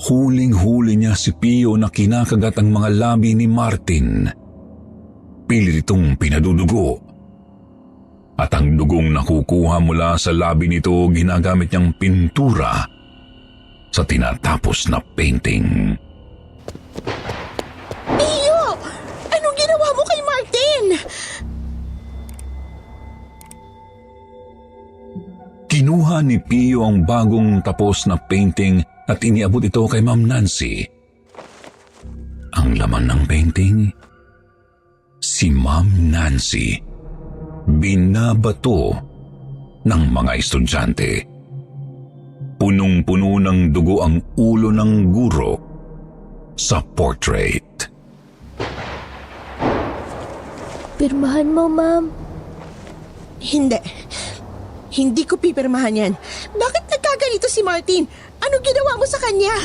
huling-huli niya si Pio na kinakagat ang mga labi ni Martin. Pilit itong pinadudugo. At ang dugong nakukuha mula sa labi nito ginagamit niyang pintura sa tinatapos na painting. Pio! Anong ginawa mo kay Martin? Kinuha ni Pio ang bagong tapos na painting at iniabot ito kay Ma'am Nancy. Ang laman ng painting, si Ma'am Nancy, binabato ng mga estudyante. Punong-puno ng dugo ang ulo ng guro sa portrait. Pirmahan mo, ma'am. Hindi. Hindi ko pipirmahan yan. Bakit nagkaganito si Martin? Anong ginawa mo sa kanya?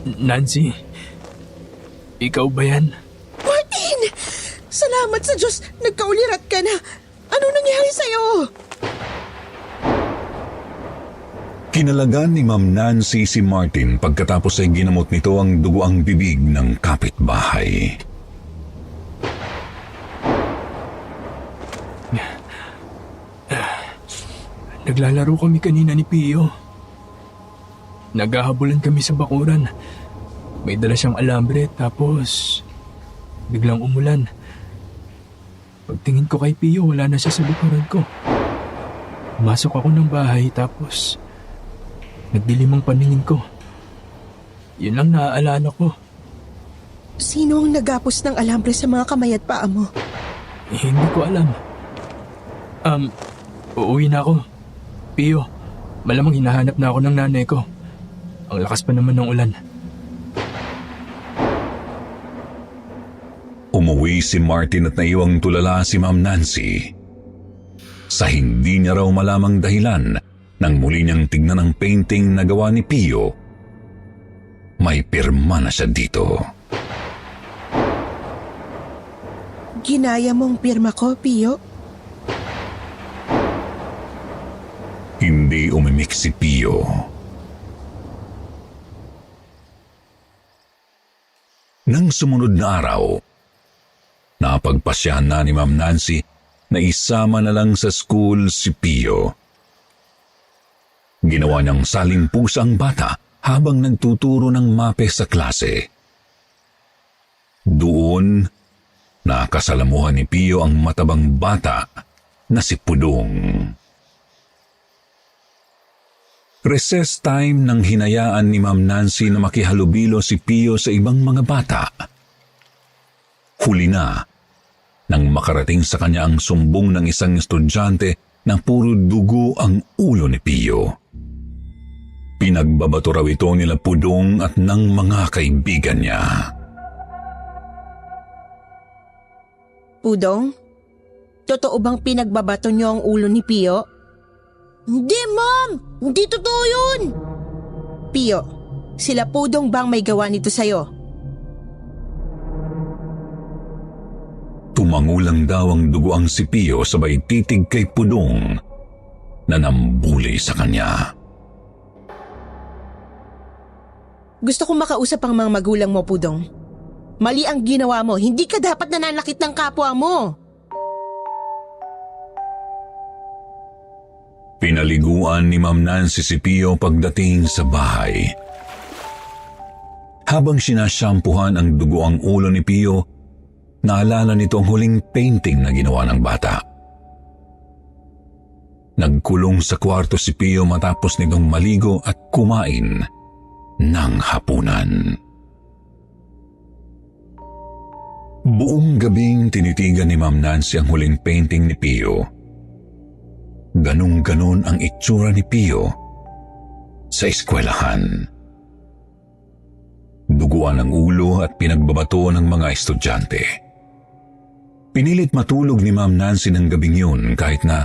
Nancy, ikaw ba yan? Martin! Salamat sa Diyos, nagkaulirat ka na. Ano nangyari sa'yo? Kinalagan ni Ma'am Nancy si Martin pagkatapos ay ginamot nito ang dugoang bibig ng kapitbahay. Naglalaro kami kanina ni Pio. Naghahabulan kami sa bakuran. May dala siyang alambre tapos biglang umulan. Pagtingin ko kay Pio, wala na siya sa likuran ko. Masok ako ng bahay tapos nagdilim ang paningin ko. Yun lang naaalala ko. Sino ang nagapos ng alambre sa mga kamay at paa mo? Hindi ko alam. Uuwi na ako. Pio, malamang hinahanap na ako ng nanay ko. Ang lakas pa naman ng ulan. Umuwi si Martin at naiwang tulala si Ma'am Nancy. Sa hindi niya raw malamang dahilan nang muli niyang tignan ang painting na gawa ni Pio, may pirma na siya dito. Ginaya mong pirma ko, Pio? Hindi umimik si Pio. Nang sumunod na araw, napagpasyahan na ni Ma'am Nancy na isama na lang sa school si Pio. Ginawa niyang salimpusa ang bata habang nagtuturo ng mape sa klase. Doon, nakasalamuhan ni Pio ang matabang bata na si Pudong. Recess time nang hinayaan ni Ma'am Nancy na makihalubilo si Pio sa ibang mga bata. Huli na, nang makarating sa kanya ang sumbong ng isang estudyante na puro dugo ang ulo ni Pio. Pinagbabato raw ito nila Pudong at ng mga kaibigan niya. Pudong? Totoo bang pinagbabato niyo ang ulo ni Pio? Hindi, Ma'am! Hindi totoo yun! Pio, sila Pudong bang may gawa nito sa'yo? Tumangulang daw ang dugoang si Pio sabay titig kay Pudong na nambuli sa kanya. Gusto kong makausap ang mga magulang mo, Pudong. Mali ang ginawa mo. Hindi ka dapat nananakit ng kapwa mo. Pinaliguan ni Ma'am Nancy si Pio pagdating sa bahay. Habang sinasyampuhan ang dugoang ulo ni Pio, naalala nito ang huling painting na ginawa ng bata. Nagkulong sa kwarto si Pio matapos nitong maligo at kumain ng hapunan. Buong gabing tinitigan ni Ma'am Nancy ang huling painting ni Pio. Ganun-ganon ang itsura ni Pio sa eskwelahan. Duguan ang ulo at pinagbabato ng mga estudyante. Pinilit matulog ni Ma'am Nancy ng gabing yun kahit na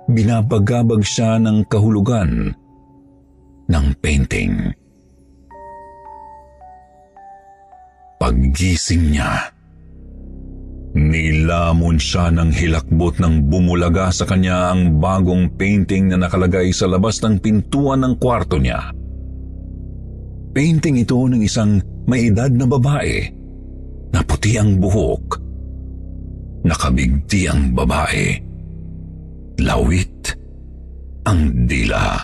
binabagabag siya ng kahulugan ng painting. Paggising niya, nilamon siya ng hilakbot nang bumulaga sa kanya ang bagong painting na nakalagay sa labas ng pintuan ng kwarto niya. Painting ito ng isang may edad na babae na puti ang buhok, nakabigti ang babae, lawit ang dila.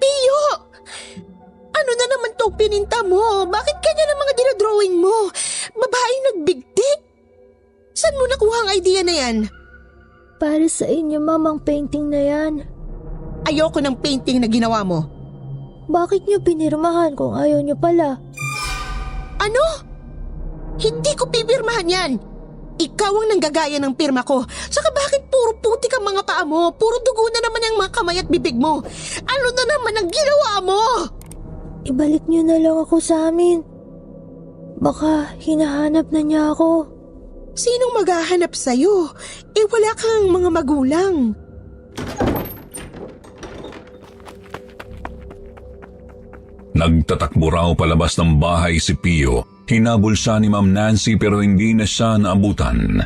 Pio! Ano na naman itong pininta mo? Bakit kanya ng mga dinadrawing mo? Babaeng nagbigti? Saan mo nakuha ang idea na yan? Para sa inyo, Ma'am, ang painting na yan. Ayoko ng painting na ginawa mo. Bakit niyo pinirmahan kung ayaw niyo pala? Ano? Hindi ko pipirmahan yan. Ikaw ang nanggagaya ng pirma ko. Saka bakit puro putik ang mga paa mo? Puro dugo na naman ang mga kamay at bibig mo. Ano na naman ang ginawa mo? ibalik niyo na lang ako sa amin. Baka hinahanap na niya ako. Sinong maghahanap sa'yo? Wala kang mga magulang. Nagtatakbo raw palabas ng bahay si Pio. Hinabol siya ni Ma'am Nancy pero hindi na siya naabutan.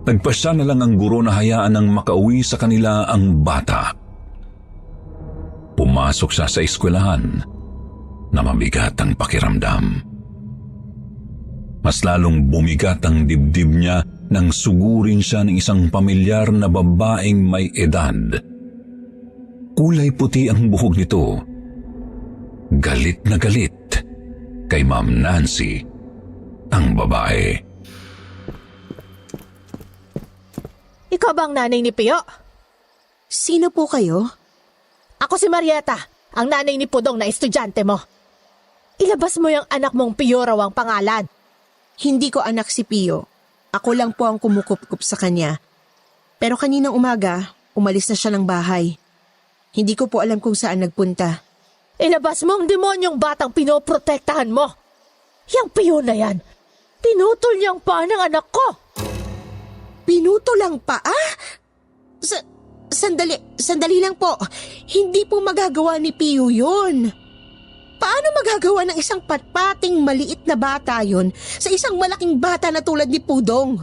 Nagpasya na lang ang guro na hayaan ng makauwi sa kanila ang bata. Pumasok siya sa eskwelahan na mabigat ang pakiramdam. Mas lalong bumigat ang dibdib niya nang sugurin siya ng isang pamilyar na babaeng may edad. Kulay puti ang buhok nito. Galit na galit kay Ma'am Nancy ang babae. Ikaw ba ang nanay ni Pio? Sino po kayo? Ako si Marieta, ang nanay ni Pudong na estudyante mo. Ilabas mo yung anak mong Pio raw ang pangalan. Hindi ko anak si Pio. Ako lang po ang kumukup-kup sa kanya. Pero kaninang umaga, umalis na siya ng bahay. Hindi ko po alam kung saan nagpunta. Ilabas mo ang demonyong batang pinoprotektahan mo. Yang Pio na yan, pinutol niyang paa ng anak ko. Pinutol ang paa? Sandali lang po. Hindi po magagawa ni Pio yun. Paano magagawa ng isang patpating maliit na bata yon sa isang malaking bata na tulad ni Pudong?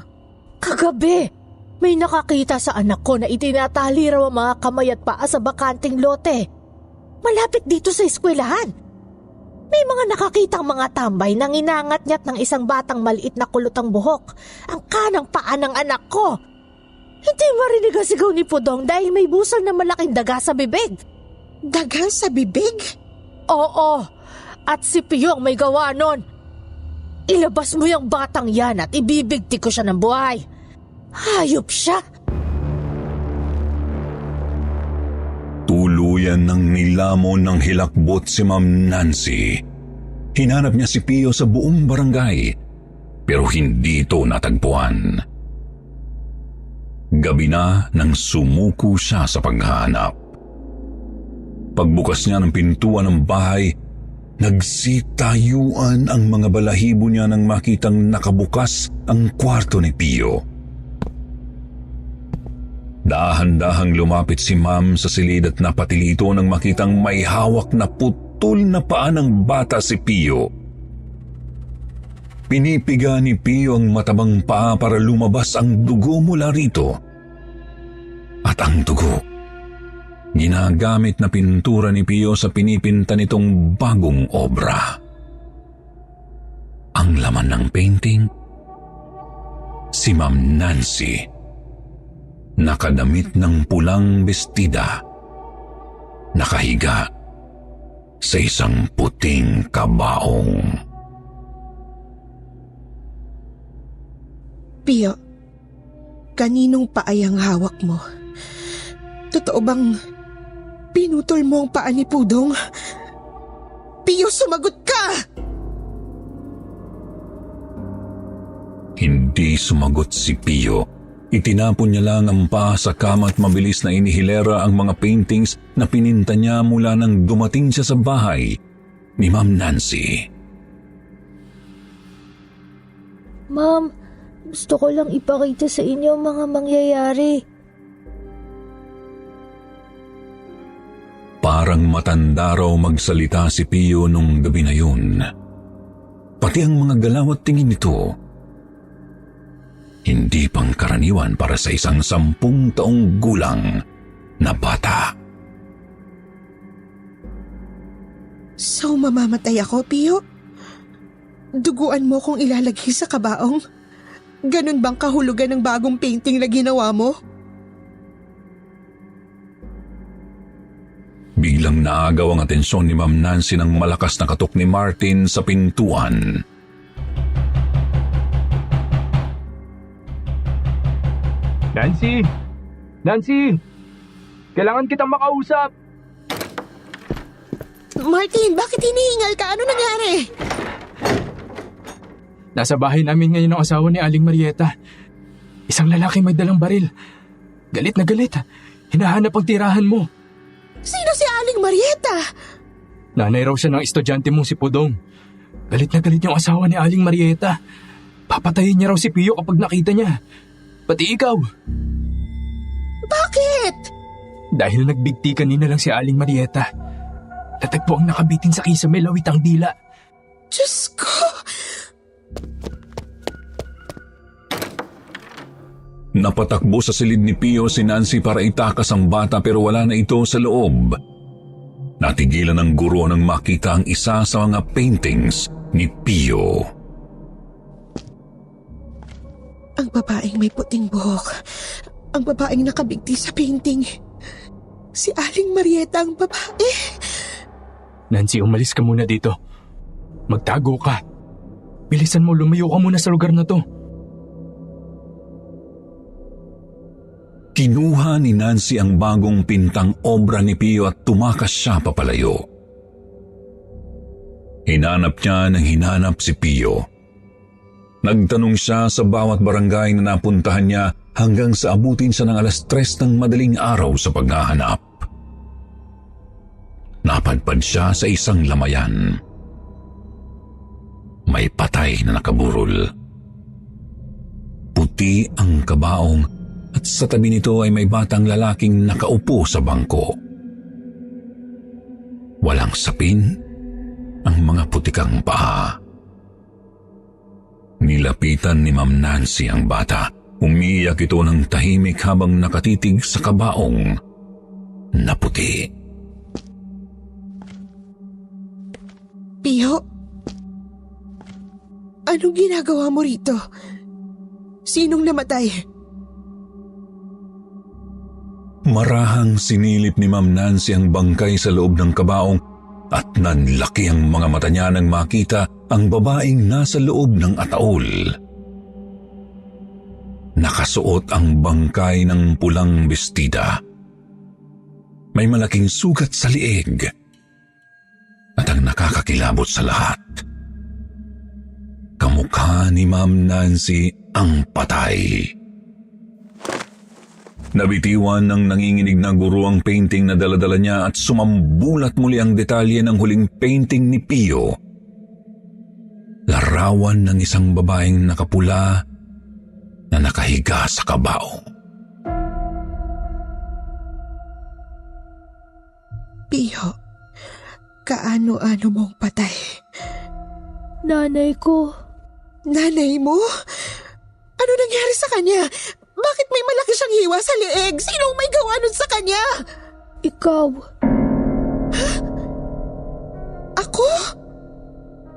Kagabi, may nakakita sa anak ko na itinatali raw ang mga kamay at paa sa bakanting lote. Malapit dito sa eskwelahan. May mga nakakitang mga tambay na nginangat-ngat ng isang batang maliit na kulotang buhok ang kanang paa ng anak ko. Hindi marinig ang sigaw ni Pudong dahil may busol na malaking daga sa bibig. Daga sa bibig? Oo, at si Pio ang may gawa nun. Ilabas mo yung batang yan at ibibigti ko siya ng buhay. Hayop siya. Tuluyan ng nilamon ng hilakbot si Ma'am Nancy. Hinanap niya si Pio sa buong barangay, pero hindi ito natagpuan. Gabi na nang sumuko siya sa paghahanap. Pagbukas niya ng pintuan ng bahay, nagsitayuan ang mga balahibo niya nang makitang nakabukas ang kwarto ni Pio. Dahan-dahang lumapit si Ma'am sa silid at napatilito nang makitang may hawak na putol na paa ng bata si Pio. Pinipiga ni Pio ang matabang paa para lumabas ang dugo mula rito. At ang dugo, ginagamit na pintura ni Pio sa pinipinta nitong bagong obra. Ang laman ng painting, si Ma'am Nancy, nakadamit ng pulang bestida, nakahiga sa isang puting kabaong. Pio, kaninong paay ang hawak mo? Totoo bang pinutol mo ang paa ni Pudong? Pio, sumagot ka! Hindi sumagot si Pio. Itinapon niya lang ang paa sa kama at mabilis na inihilera ang mga paintings na pininta niya mula nang dumating siya sa bahay ni Ma'am Nancy. Ma'am, gusto ko lang ipakita sa inyo ang mga mangyayari. Parang matanda raw magsalita si Pio nung gabi na yun. Pati ang mga galaw at tingin nito, hindi pang karaniwan para sa isang 10 taong gulang na bata. So mamamatay ako, Pio? Duguan mo kung ilalagay sa kabaong? Ganun bang kahulugan ng bagong painting na ginawa mo? Biglang naagaw ang atensyon ni Ma'am Nancy nang malakas na katok ni Martin sa pintuan. Nancy! Nancy! Kailangan kitang makausap! Martin, bakit hinihingal ka? Ano nangyari? Nasa bahay namin ngayon ang asawa ni Aling Marieta. Isang lalaki may dalang baril. Galit na galit. Hinahanap ang tirahan mo. Sino si Aling Marieta? Nanay raw siya ng estudyante mong si Pudong. Galit na galit yung asawa ni Aling Marieta. Papatayin niya raw si Pio kapag nakita niya. Pati ikaw. Bakit? Dahil nagbigti kanina lang si Aling Marieta. Natagpo ang nakabitin sa kisame, lawit ang dila. Diyos ko! Napatakbo sa silid ni Pio si Nancy para itakas ang bata pero wala na ito sa loob. Natigilan ng guro nang makita ang isa sa mga paintings ni Pio. Ang babaeng may puting buhok. Ang babaeng nakabigti sa painting. Si Aling Marieta ang babae. Nancy, umalis ka muna dito. Magtago ka. Bilisan mo, lumayo ka muna sa lugar na to. Kinuha ni Nancy ang bagong pintang obra ni Pio at tumakas siya papalayo. Hinanap niya ng hinanap si Pio. Nagtanong siya sa bawat barangay na napuntahan niya hanggang sa abutin siya ng 3:00 ng madaling araw sa paghahanap. Napadpad siya sa isang lamayan. May patay na nakaburol. Puti ang kabaong at sa tabi nito ay may batang lalaking nakaupo sa bangko. Walang sapin ang mga putikang paa. Nilapitan ni Ma'am Nancy ang bata. Umiiyak ito ng tahimik habang nakatitig sa kabaong na puti. Pio? Anong ginagawa mo rito? Sinong namatay? Marahang sinilip ni Ma'am Nancy ang bangkay sa loob ng kabaong at nanlaki ang mga mata niya nang makita ang babaeng nasa loob ng ataol. Nakasuot ang bangkay ng pulang bestida. May malaking sugat sa liig. At ang nakakakilabot sa lahat, kamukha ni Ma'am Nancy ang patay. Nabitiwan ng nanginginig na guro ang painting na daladala niya at sumambulat muli ang detalye ng huling painting ni Pio. Larawan ng isang babaeng nakapula na nakahiga sa kabaong. Pio, kaano-ano mong patay? Nanay ko. Nanay mo? Ano nangyari sa kanya? Bakit may malaki siyang hiwa sa leeg? Sinong may gawa nun sa kanya? Ikaw. Ako?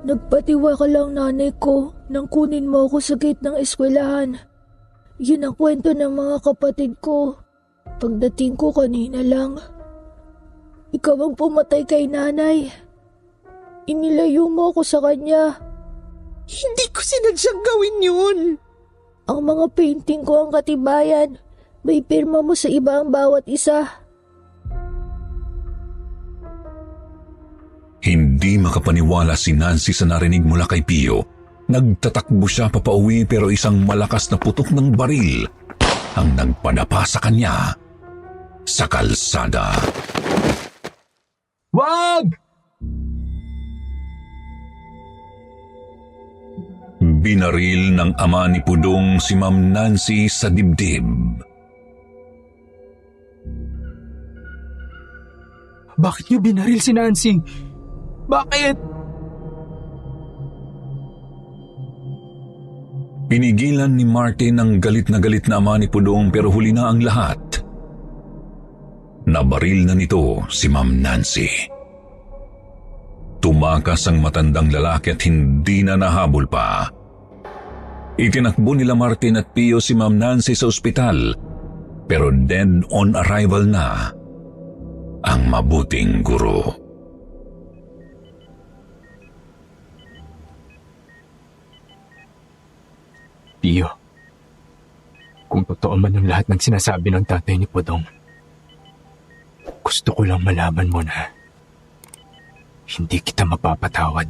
Nagpatiwa ka lang, nanay ko, nang kunin mo ako sa gate ng eskwelahan. Yun ang kwento ng mga kapatid ko. Pagdating ko kanina lang. Ikaw ang pumatay kay nanay. Inilayo mo ako sa kanya. Hindi ko sinadyang gawin yun. Ang mga painting ko ang katibayan. May pirma mo sa iba ang bawat isa. Hindi makapaniwala si Nancy sa narinig mula kay Pio. Nagtatakbo siya papauwi pero isang malakas na putok ng baril ang nagpadapa sa kanya sa kalsada. Wag! Binaril ng ama ni Pudong si Ma'am Nancy sa dibdib. Bakit niyo binaril si Nancy? Bakit? Pinigilan ni Martin ang galit na ama ni Pudong pero huli na ang lahat. Nabaril na nito si Ma'am Nancy. Tumakas ang matandang lalaki at hindi na nahabol pa. Itinakbo nila Martin at Pio si Ma'am Nancy sa ospital pero dead on arrival na ang mabuting guro. Pio, kung totoo man ang lahat ng sinasabi ng tatay ni Pudong, gusto ko lang malaman mo na hindi kita mapapatawad.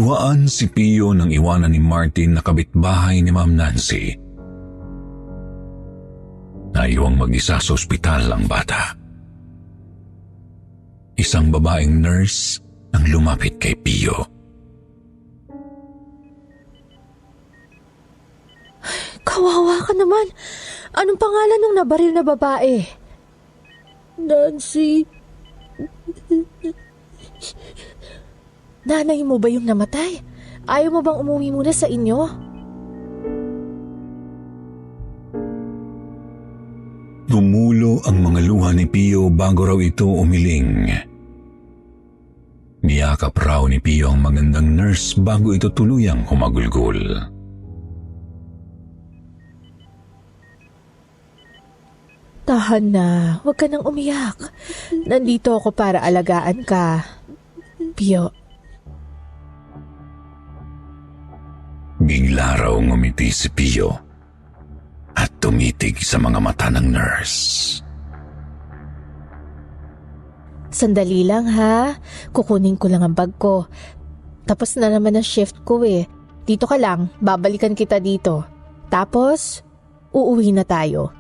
Hinaluhaan si Pio nang iwanan ni Martin na kabitbahay ni Ma'am Nancy. Naiwang mag-isa sa ospital ang bata. Isang babaeng nurse ang lumapit kay Pio. Kawawa ka naman. Anong pangalan ng nabaril na babae? Nancy, Nanay mo ba yung namatay? Ayaw mo bang umuwi muna sa inyo? Tumulo ang mga luha ni Pio bago raw ito umiling. Niyakap raw ni Pio ang magandang nurse bago ito tuluyang humagulgol. Tahan na, huwag ka nang umiyak. Nandito ako para alagaan ka. Pio, Bigla raw ngumiti si Pio at tumitig sa mga mata ng nurse. sandali lang ha. Kukunin ko lang ang bag ko. Tapos na naman ang shift ko eh. Dito ka lang, babalikan kita dito. Tapos, uuwi na tayo.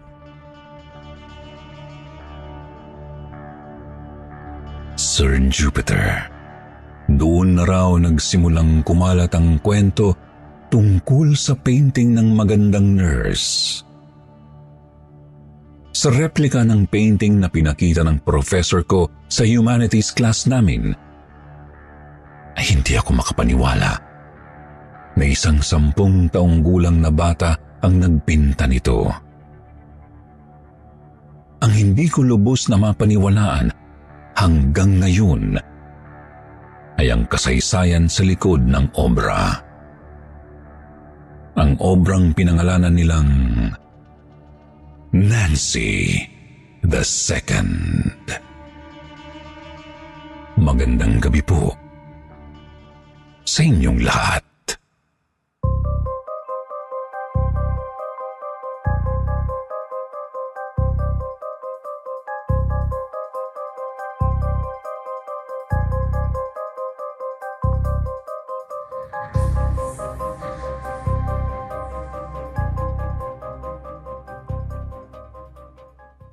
Sir Jupiter, doon na raw nagsimulang kumalat ang kwento tungkol sa painting ng magandang nurse. Sa replika ng painting na pinakita ng professor ko sa humanities class namin, ay hindi ako makapaniwala na isang 10 taong gulang na bata ang nagpinta nito. Ang hindi ko lubos na mapaniwalaan hanggang ngayon ay ang kasaysayan sa likod ng obra. Ang obrang pinangalanan nilang Nancy the Second. Magandang gabi po sa inyong lahat.